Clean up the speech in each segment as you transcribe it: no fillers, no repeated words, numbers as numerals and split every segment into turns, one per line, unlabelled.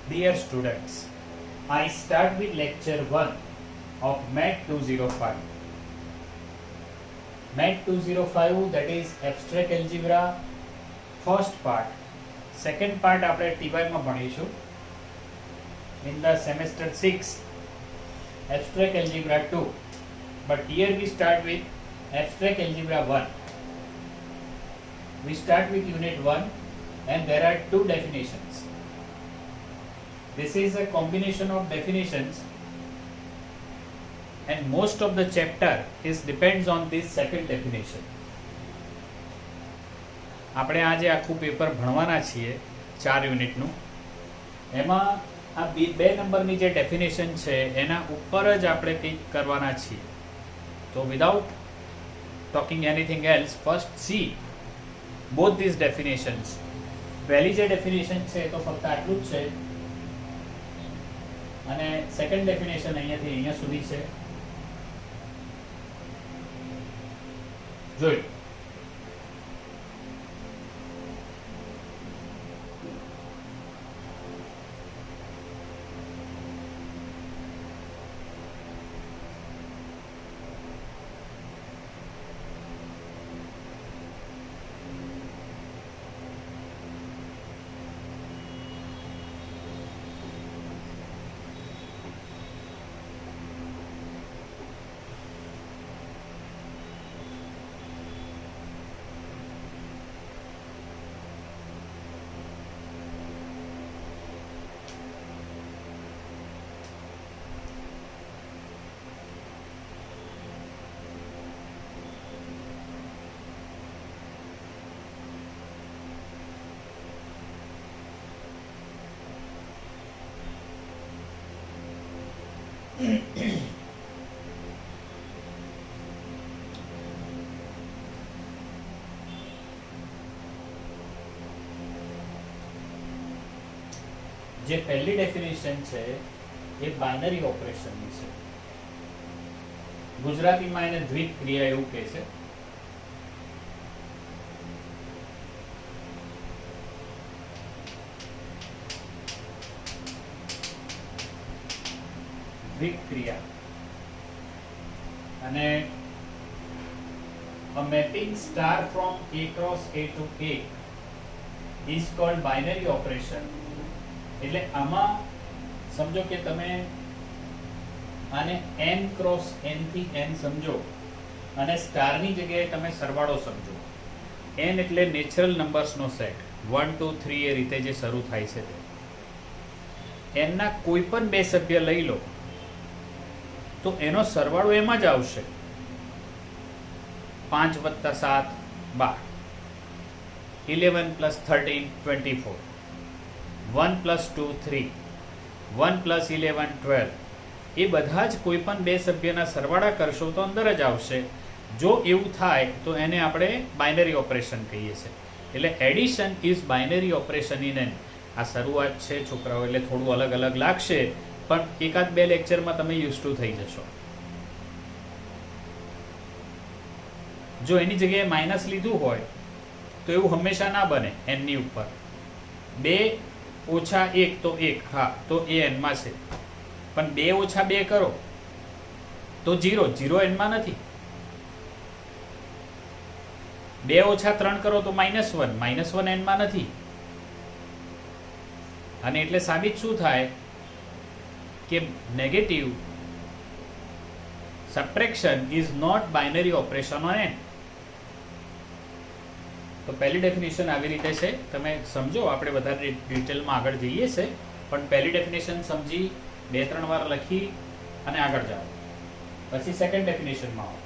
Dear students, I start with lecture 1 of MAT 205. MAT 205, that is abstract algebra first part. Second part આપણે TY માં ભણીશું in the semester 6 abstract algebra 2, but here we start with abstract algebra 1. We start with unit 1 and there are two definitions. This is a combination of definitions and most of the chapter is depends on this second definition. આપણે આજે આખું paper ભણવાના છીએ 4 યુનિટનું. એમાં આ બે નંબરની જે ડેફિનેશન છે એના ઉપર જ આપણે કંઈક કરવાના છીએ. તો without talking anything else, first C both this definitions. પહેલી જે ડેફિનેશન છે તો ફક્ત આટલું જ છે અને સેકન્ડ ડેફિનેશન અહીંયાથી અહીંયા સુધી છે. જોઈ જે પહેલી ડેફિનેશન છે એ બાઇનરી ઓપરેશનની છે. ગુજરાતીમાં એને દ્વિત ક્રિયા એવું કહે છે. દ્વિત ક્રિયા અને a mapping star from A cross A to A is called binary operation. એટલે આમાં સમજો કે તમે આને n ક્રોસ n થી n સમજો અને સ્ટારની જગ્યાએ તમે સરવાળો સમજો. n એટલે નેચરલ નંબર્સનો સેટ, 1 2 3 એ રીતે જે શરૂ થાય છે તે. n ના કોઈ પણ બે સભ્ય લઈ લો તો એનો સરવાળો એમાં જ આવશે. 5 + 7 12, 11 + 13 24, 1 + 2 3, 1 + 11 12. એ બધા જ કોઈ પણ બે સભ્યના સરવાળા કરશો તો અંદર જ આવશે. જો એવું થાય તો એને આપણે બાઇનરી ઓપરેશન કહીએ છીએ. એટલે addition is binary operation in an. આ શરૂઆત છે છોકરાઓ, એટલે થોડું અલગ અલગ લાગશે પણ એકાદ બે લેક્ચરમાં તમે યુઝ ટુ થઈ જશો. જો એની જગ્યાએ માઇનસ લીધું હોય તો એવું હંમેશા ના બને. એનની ઉપર 2 - 1 તો 1, હા તો એ એનમાં છે. પણ 2 - 2 કરો તો 0, 0 એનમાં નથી. 2 - 3 કરો તો -1, -1 એનમાં નથી. અને એટલે સાબિત શું થાય કે negative subtraction is not binary operation on N. તો પહેલી ડેફિનેશન આવી રીતે છે. તમે સમજો, આપણે વધારે ડિટેલમાં આગળ જઈએ છે પણ પહેલી ડેફિનેશન સમજી 2-3 વાર લખી અને આગળ જાઓ. પછી સેકન્ડ ડેફિનેશનમાં આવો.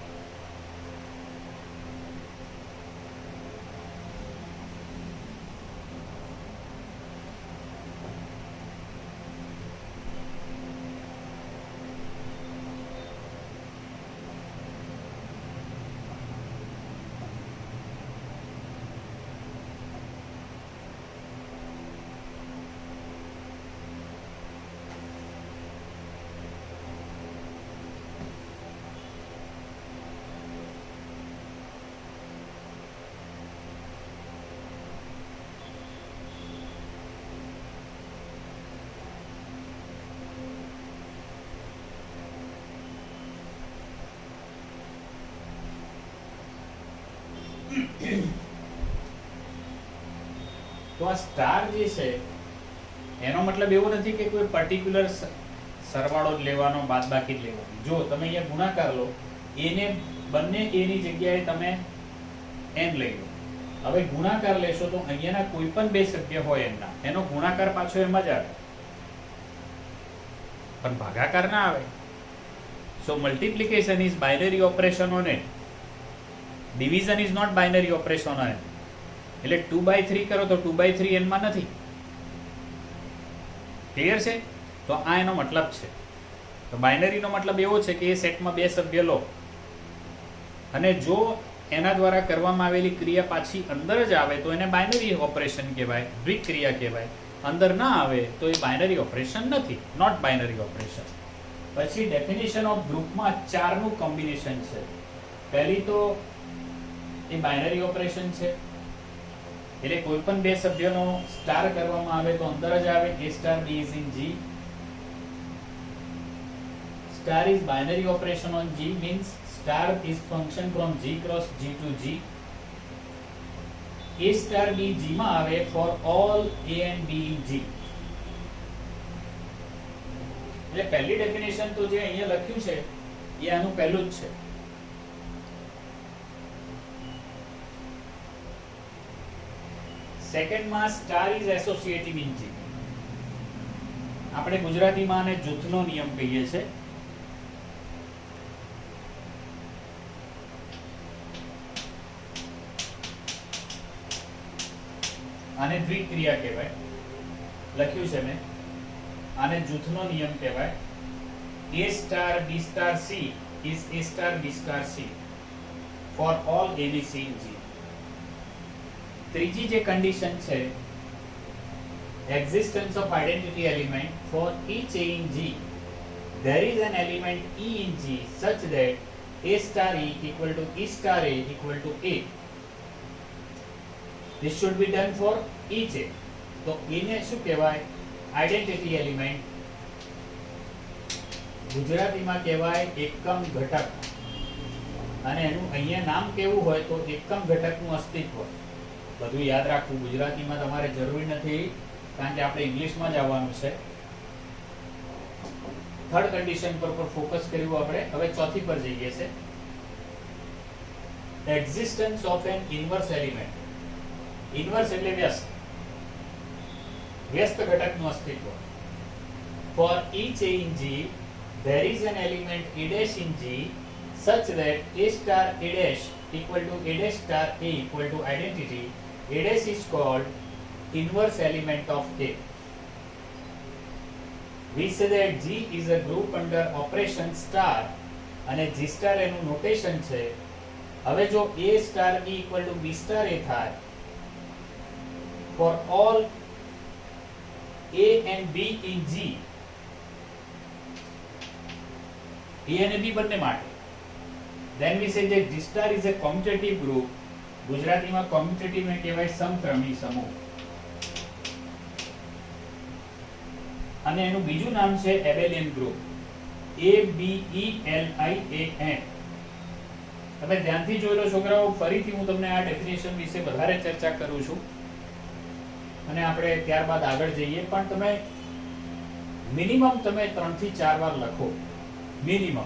તો આ સ્ટાર જે છે એનો મતલબ એવો નથી કે કોઈ પર્ટિક્યુલર સરવાળો જ લેવાનો, બાદબાકી જ લેવાની. જો તમે અહીંયા ગુણાકાર લો, એને બંને એની જગ્યાએ તમે n લઈ લો. હવે ગુણાકાર લેશો તો અહીંયાના કોઈ પણ બે સભ્ય હોય એમના, એનો ગુણાકાર પાછો એમાં જ આવે, પણ ભાગાકાર ના આવે. So multiplication is binary operation on it. Division is not binary operation on it. એટલે 2/3 કરો તો 2/3 n માં નથી. ક્લિયર છે? તો આ એનો મતલબ છે. તો બાઇનરીનો મતલબ એવો છે કે એ સેટમાં બે સભ્ય લો અને જો એના દ્વારા કરવામાં આવેલી ક્રિયા પાછી અંદર જ આવે તો એને બાઇનરી ઓપરેશન કહેવાય, દ્વિક્રિયા કહેવાય. અંદર ના આવે તો એ બાઇનરી ઓપરેશન નથી, નોટ બાઇનરી ઓપરેશન. પછી ડેફિનેશન ઓફ ગ્રુપમાં 4 નું કોમ્બિનેશન છે. પહેલી તો એ બાઇનરી ઓપરેશન છે, એટલે કોઈ પણ બે સભ્યનો સ્ટાર કરવામાં આવે તો અંદર જ આવે. A star B is in G. Star is binary operation on G, means star is function from G cross G to G. A star B G માં આવે for all A and B in G. એટલે પહેલી definition તો જે અહીંયા લખ્યું છે એ આનું પહેલું જ છે. સેકન્ડ માં star is associative in G. આપણે ગુજરાતીમાં આને જૂથનો નિયમ કહીએ છીએ. આને દ્વિક્રિયા કહેવાય, લખ્યું છે મેં. આને જૂથનો નિયમ કહેવાય. A star B star C is A star B star C for all ABC in G. ત્રીજી જે કન્ડિશન છે, existence of identity element for each A in G. There is an element E in G such that A star E equal to E star A equal to A. This should be done for each A. તો એને શું કહેવાય? Identity element. ગુજરાતીમાં કહેવાય એકમ ઘટક. અને એનું અહીંયા નામ કેવું હોય તો એકમ ઘટકનું અસ્તિત્વ. બધું યાદ રાખવું, ગુજરાતીમાં તમારે જરૂરી નથી, કારણ કે આપણે ઇંગ્લિશમાં જ આવવાનું છે. થર્ડ કન્ડિશન પર ફોકસ કર્યું આપણે. હવે ચોથી પર જઈએ છે. Existence of an inverse element. Inverse એટલે વ્યસ્ત, વ્યસ્ત ઘટકનું અસ્તિત્વ. For each A in G there is an element A dash in G such that A star A dash equal to A dash star A equal to identity. A dash is called inverse element of A. We say that G is a group under operation star અને G star એનું notation છે. હવે જો A star E equal to B star A થાય for all A and B in G, A અને B બંને માટે, then we say that G star is a commutative group. ગુજરાતીમાં commutative ને કહેવાય સમક્રમી સમૂહ. અને એનું બીજું નામ છે એબેલિયન ગ્રુપ. ABELIAN. તમે ધ્યાનથી જોઈ લો છોકરાઓ, ફરીથી હું તમને આ ડેફિનેશન વિશે વધારે ચર્ચા કરું છું અને આપણે ત્યારબાદ આગળ જઈએ. પણ તમે મિનિમમ તમે 3 થી 4 વાર લખો, મિનિમમ.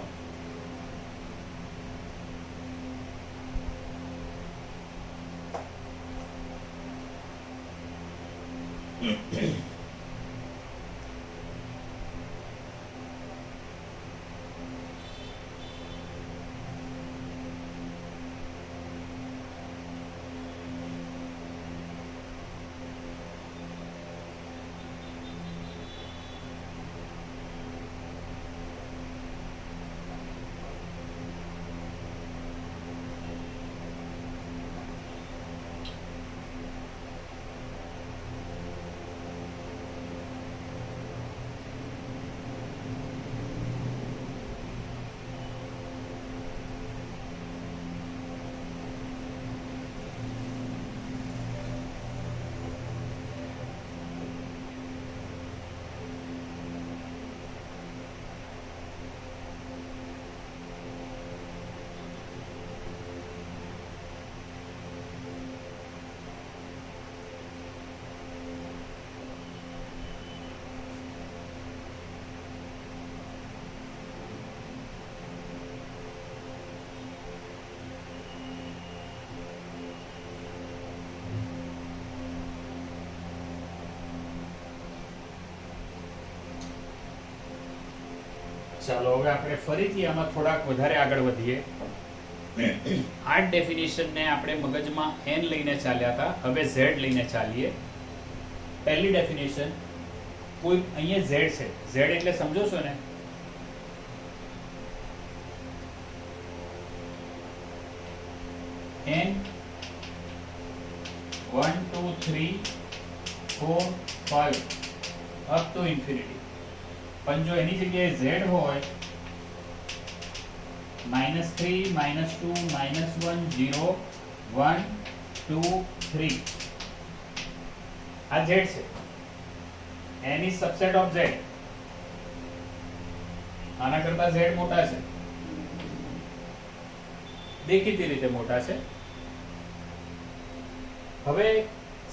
ચાલો હવે આપણે ફરીથી આમાં થોડાક વધારે આગળ વધીએ. 8 ડેફિનેશન ને આપણે મગજમાં n લઈને ચાલ્યા હતા, હવે z લઈને ચાલીએ. પહેલી ડેફિનેશન, કોઈ અહીંયા z છે, z એટલે સમજો છો ને, n 1 2 3 4 5 અપ ટુ ઇન્ફિનિટી. પણ જો એની જગ્યાએ z હોય -3 -2 -1 0 1 2 3, આ z છે. n is subset of z. આના કરતા z મોટા છે, દેખીતી રીતે મોટા છે. હવે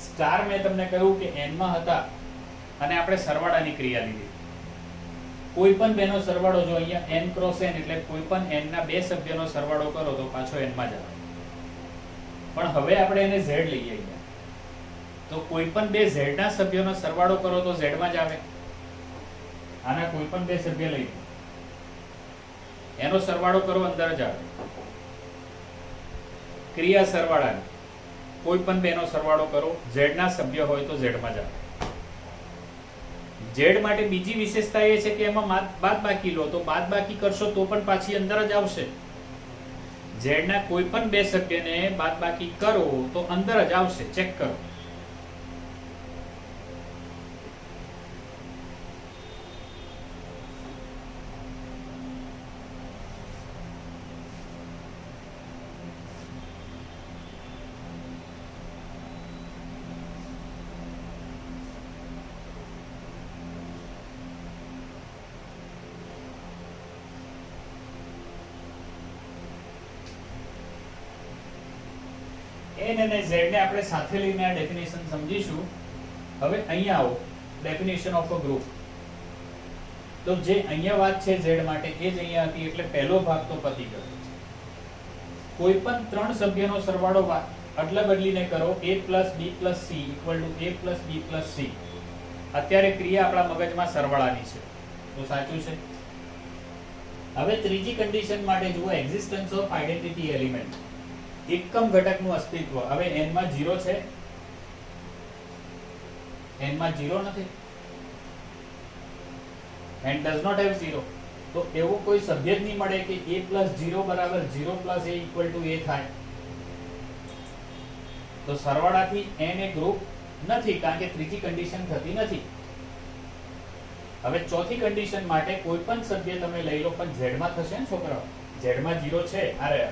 સ્ટાર મેં તમને કહ્યું કે n માં હતા અને આપણે સરવાળાની ક્રિયા લીધી. કોઈ પણ બેનો સરવાળો, જો અહીંયા n ક્રોસ n એટલે કોઈ પણ n ના બે સભ્યનો સરવાળો કરો તો પાછો n માં જ આવે. પણ હવે આપણે એને z લઈએ અહીંયા, તો કોઈ પણ બે z ના સભ્યોનો સરવાળો કરો તો z માં જ આવે. આના કોઈ પણ બે સભ્ય લઈ એનો સરવાળો કરો, અંદર જ આવે. ક્રિયા સરવાળાની, કોઈ પણ બેનો સરવાળો કરો, z ના સભ્ય હોય તો z માં જ આવે. z માટે બીજી વિશેષતા એ છે કે એમાં બાદબાકી લો તો બાદબાકી કરશો તો પણ પાછી અંદર જ આવશે. z ના કોઈ પણ બે સભ્યને બાદબાકી કરો તો અંદર જ આવશે, ચેક કરો. n અને z ને આપણે સાથે લઈને આ ડેફિનેશન સમજીશું. હવે અહીંયા આવો, ડેફિનેશન ઓફ અ ગ્રુપ. તો જે અહીંયા વાત છે z માટે એ જ અહીંયા હતી, એટલે પહેલો ભાગ તો પતી ગયો. કોઈ પણ ત્રણ સભ્યનો સરવાળો અદલા બદલીને કરો, a b c = a b c. અત્યારે ક્રિયા આપણા મગજમાં સરવાળાની છે, તો સાચું છે. હવે ત્રીજી કન્ડિશન માટે જુઓ, એક્ઝિસ્ટન્સ ઓફ આઇડેન્ટિટી એલિમેન્ટ, એકમ ઘટકનું અસ્તિત્વ. હવે n માં 0 છે, n માં 0 નથી, n does not have 0. તો એવો કોઈ સભ્ય જ નહીં મળે કે a + 0 = 0 + a = a થાય. તો સરવાળાથી n એ ગ્રુપ નથી, કારણ કે ત્રીજી કન્ડિશન થતી નથી. હવે ચોથી કન્ડિશન માટે કોઈ પણ સભ્ય તમે લઈ લો, પણ z માં થશે ને છોકરાઓ, z માં 0 છે. અરે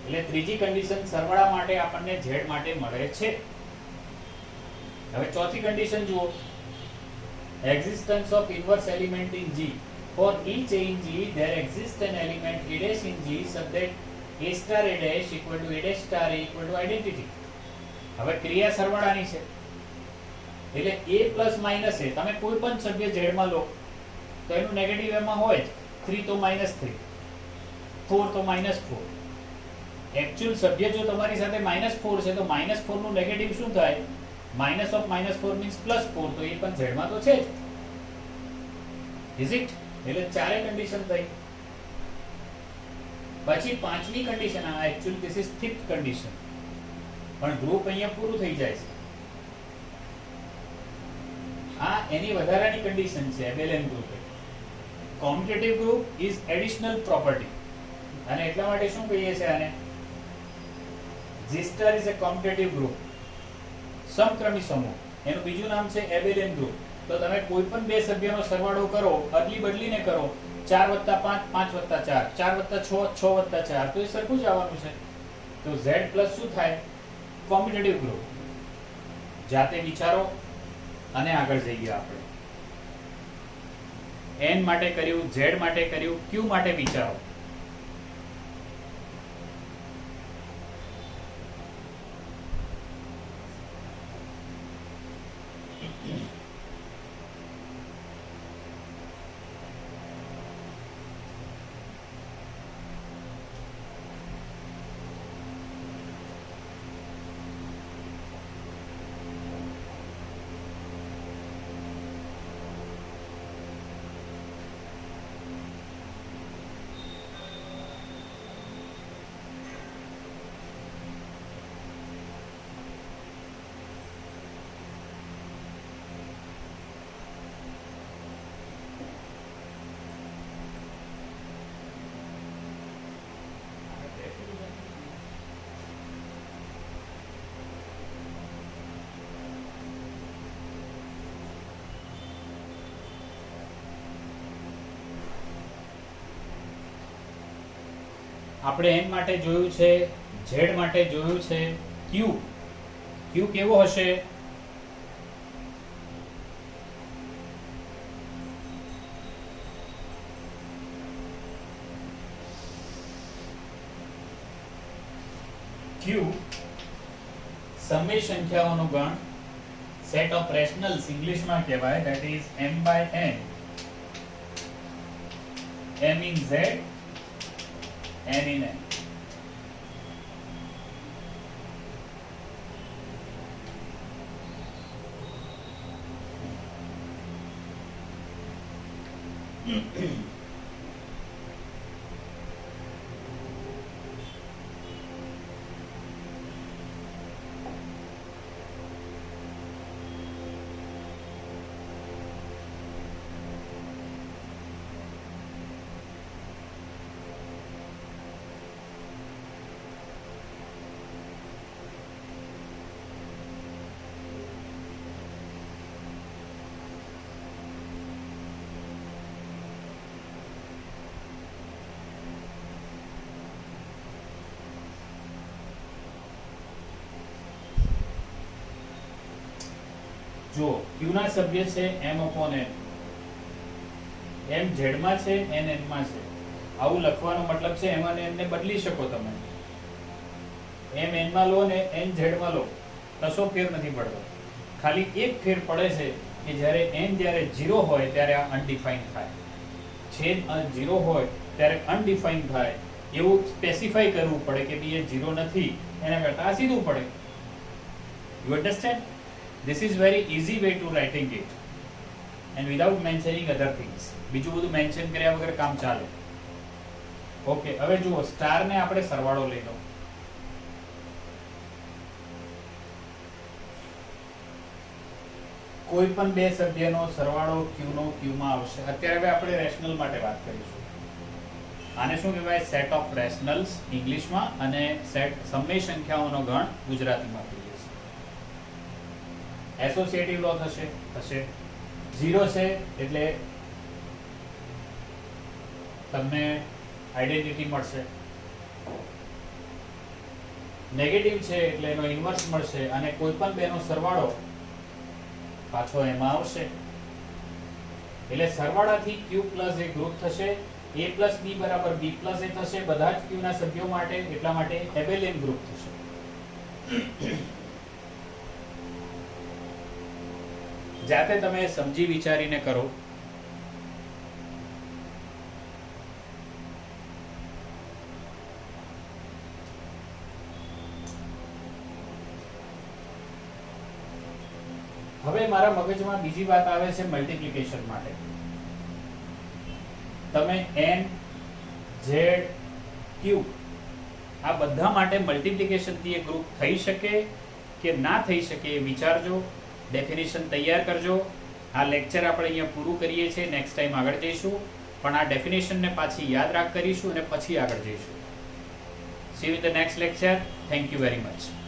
એટલે ત્રીજી કન્ડિશન સરવાળા માટે આપણને z માટે મળે છે. હવે ચોથી કન્ડિશન જુઓ, existence of inverse element in G. For each a in G there exists an element a dash in G such that a star a dash equal to a dash star a equal to identity. હવે ક્રિયા સરવાળાની છે એટલે a plus minus a, તમે કોઈ પણ સભ્ય z માં લો તો એનું નેગેટિવ એમાં હોય જ. 3 તો -3, 4 તો -4. એકચ્યુઅલ સભ્ય જો તમારી સાથે -4 છે તો -4 નું નેગેટિવ શું થાય? -4 મીન્સ +4, તો એ પણ z માં તો છે જ. Is it? એટલે ચારે કન્ડિશન થઈ. પછી પાંચમી કન્ડિશન, આ actually this is fifth condition, પણ ગ્રુપ અહીંયા પૂરું થઈ જાય છે. આ એની વધારાની કન્ડિશન છે abelian group. Commutative group is additional property, અને એટલા માટે શું કહીએ છીએ આને? G star is a commutative group, સમક્રમી સમૂહ. એનું બીજું નામ છે એબેલિયન ગ્રુપ. તો તમે કોઈ પણ બે સભ્યનો સરવાળો કરો, અદલી બદલીને કરો, 4 + 5 5 + 4 4 + 6 6 + 4, તો એ સરખું જ આવવાનું છે. તો z પ્લસ શું થાય? Commutative group. જાતે વિચારો અને આગળ જઈએ આપણે. n માટે કર્યું, z માટે કર્યું, q માટે વિચારો. આપણે n માટે જોયું છે, z માટે જોયું છે, q કેવો હશે? q સમય સંખ્યાઓનો ગણ, સેટ ઓફ રેશનલ્સ ઇંગ્લિશમાં કહેવાય, that is m by n, m in z, n in n. જો q ના સભ્ય છે m upon n, m z માં છે, n n માં છે. આવું લખવાનો મતલબ છે m અને n ને બદલી શકો તમે. m n માં લો ને n z માં લો, કશો ફેર નથી પડતો. ખાલી એક ફેર પડે છે કે જ્યારે n જ્યારે 0 હોય ત્યારે આ અનડિફાઇન્ડ થાય, છેદ 0 હોય ત્યારે અનડિફાઇન્ડ થાય. એવું સ્પેસિફાઈ કરવું પડે કે ભાઈ એ 0 નથી, એના કરતા આ સીધું પડે. You understand? This is very easy way to writing it and without mentioning other things. બીજું બધું મેન્શન કર્યા વગર કામ ચાલે. ઓકે, હવે જુઓ સ્ટાર ને આપણે સરવાળો લઈ લો. કોઈ પણ બે સભ્યનો સરવાળો q નો q માં આવશે. અત્યારે હવે આપણે રેશનલ માટે વાત કરીશું. આને શું કહેવાય? સેટ ઓફ રેશનલ્સ ઇંગ્લિશમાં, અને સેટ સમય સંખ્યાઓનો ગણ ગુજરાતીમાં કહીએ છીએ. એસોસિએટિવ લો થશે 0 છે એટલે તમને આઈડેન્ટિટી મળશે, નેગેટિવ છે એટલે એનો ઇન્વર્સ મળશે, અને કોઈ પણ બેનો સરવાળો પાછો એમાં આવશે. એટલે સરવાળાથી q પ્લસ a ગ્રુપ થશે, a પ્લસ b બરાબર b પ્લસ a થશે બધા જ q ના સભ્યો માટે. એટલા માટે એબેલિયન ગ્રુપ થશે. જાતે તમે સમજી વિચારીને કરો. હવે મારા મગજમાં બીજી વાત આવે છે મલ્ટીપ્લિકેશન માટે. તમે n z q આ બધા માટે મલ્ટીપ્લિકેશન થી એ ગ્રુપ થઈ શકે કે ના થઈ શકે એ વિચારજો, ડેફિનેશન તૈયાર કરજો. આ લેક્ચર આપણે અહીંયા પૂરું કરીએ છીએ, નેક્સ્ટ ટાઈમ આગળ જઈશું, પણ આ ડેફિનેશનને પાછી યાદ રાખ કરીશું અને પછી આગળ જઈશું. C you in the next lecture. Thank you very much.